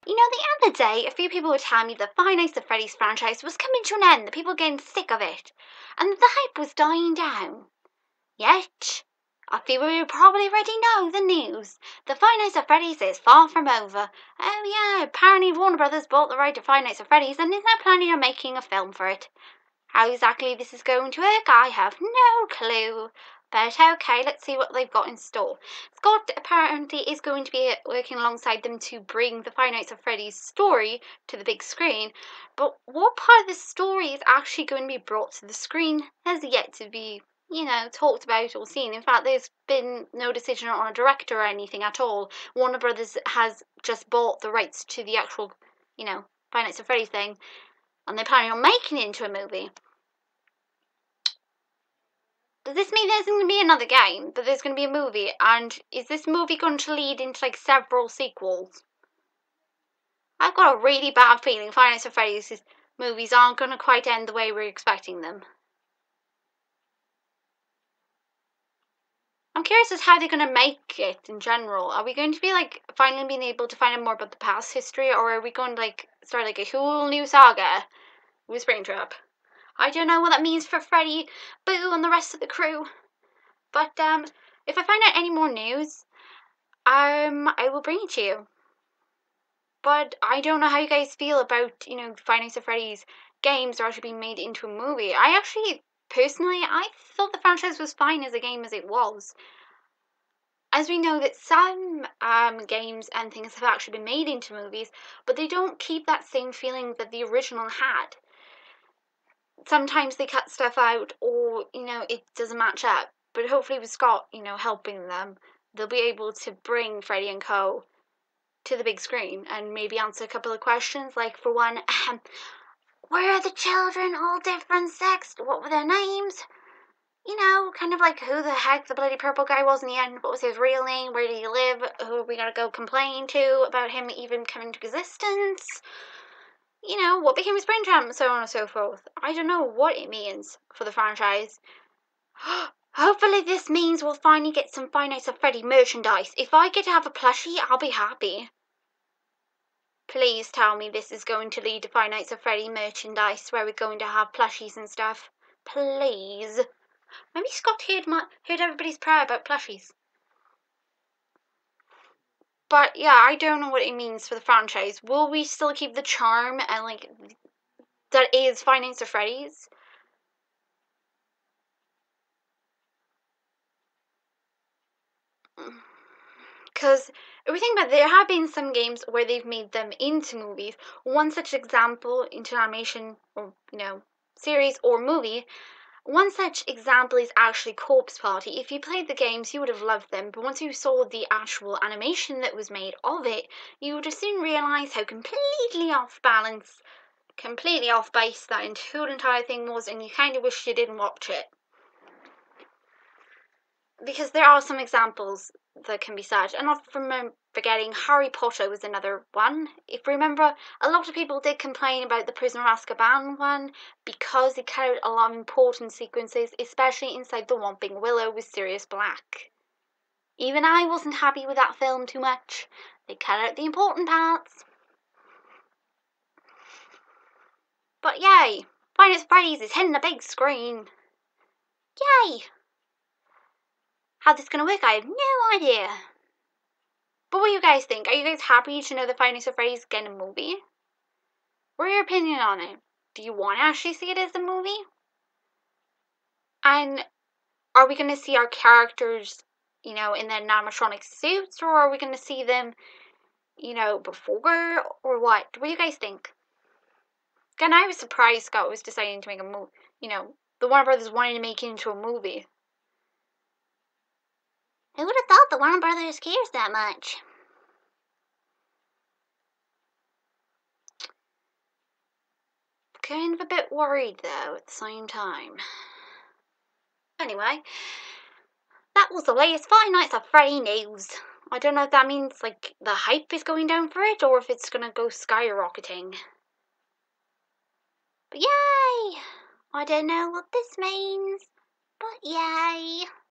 You know, the other day, a few people were telling me the Five Nights at Freddy's franchise was coming to an end, the people were getting sick of it, and the hype was dying down. Yet, I feel we probably already know the news. The Five Nights at Freddy's is far from over. Oh yeah, apparently Warner Brothers bought the right to Five Nights at Freddy's and is now planning on making a film for it. How exactly this is going to work, I have no clue. But okay, let's see what they've got in store. Scott apparently is going to be working alongside them to bring the Five Nights at Freddy's story to the big screen. But what part of the story is actually going to be brought to the screen has yet to be, talked about or seen. In fact, there's been no decision on a director or anything at all. Warner Brothers has just bought the rights to the actual, Five Nights at Freddy's thing, and they're planning on making it into a movie. Does this mean there's going to be another game, but there's going to be a movie? And is this movie going to lead into like several sequels? I've got a really bad feeling Five Nights at Freddy's movies aren't going to quite end the way we're expecting them. I'm curious as how they're going to make it in general. Are we going to be like finally being able to find out more about the past history, or are we going to like start like a whole new saga with Springtrap? I don't know what that means for Freddy, Boo, and the rest of the crew. But if I find out any more news, I will bring it to you. But I don't know how you guys feel about, Five Nights at Freddy's games are actually being made into a movie. Personally, I thought the franchise was fine as a game as it was. As we know that some games and things have actually been made into movies, but they don't keep that same feeling that the original had. Sometimes they cut stuff out or, it doesn't match up. But hopefully with Scott, helping them, they'll be able to bring Freddy and Co. to the big screen and maybe answer a couple of questions. Like, for one, where are the children all different sex? What were their names? Kind of like who the heck the bloody purple guy was in the end. What was his real name? Where did he live? Who are we gotta go complain to about him even coming to existence? What became his brain trap, so on and so forth. I don't know what it means for the franchise. Hopefully this means we'll finally get some Five Nights at Freddy merchandise. If I get to have a plushie, I'll be happy. Please tell me this is going to lead to Five Nights at Freddy merchandise where we're going to have plushies and stuff. Please. Maybe Scott heard everybody's prayer about plushies. But yeah, I don't know what it means for the franchise. Will we still keep the charm and that is Five Nights at Freddy's? Because if we think about it, there have been some games where they've made them into movies. One such example into animation or series or movie. One such example is actually Corpse Party. If you played the games, you would have loved them, but once you saw the actual animation that was made of it, you would have soon realise how completely off balance, completely off base that whole entire thing was, and you kind of wish you didn't watch it. Because there are some examples that can be said, and not from forgetting, Harry Potter was another one. If you remember, a lot of people did complain about the Prisoner of Azkaban one because it cut out a lot of important sequences, especially inside the Whomping Willow with Sirius Black. Even I wasn't happy with that film too much. They cut out the important parts. But yay! Five Nights at Freddy's is hitting the big screen. Yay! How this is going to work, I have no idea. But what do you guys think? Are you guys happy to know the Five Nights at Freddy's getting a movie? What's your opinion on it? Do you want to actually see it as a movie? And are we going to see our characters, in their animatronic suits? Or are we going to see them, before? Or what? What do you guys think? Again, I was surprised Scott was deciding to make a movie. The Warner Brothers wanted to make it into a movie. Who would have thought the Warner Brothers cares that much? Kind of a bit worried though at the same time. Anyway, that was the latest Five Nights at Freddy news. I don't know if that means the hype is going down for it or if it's gonna go skyrocketing. But yay! I don't know what this means, but yay!